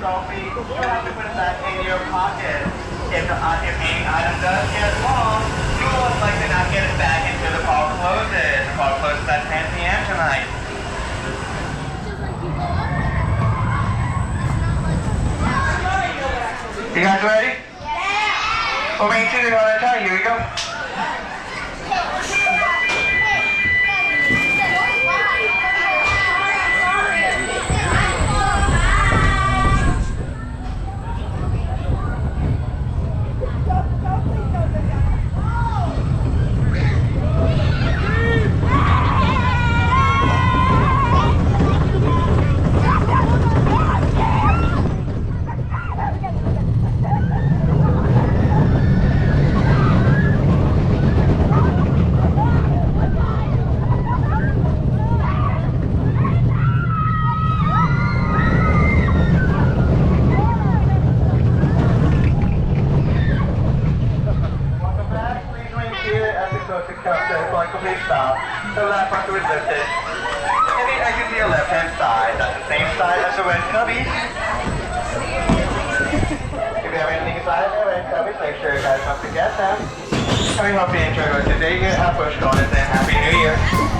trophy, you'll have to put it back in your pocket. If any item does get lost, you will most likely not get it back until the park closes. The park closes at 10 p.m. tonight. You guys ready? Yeah! Well, me too, they're gonna tell you. Here we go. The left bucket was lifted. And the exit to your left-hand side. That's the same side as the red cubbies. If you have anything inside there, red cubbies, make sure you guys don't forget them. And we hope you enjoy the rest of the day. You have Busch Gardens and Happy New Year.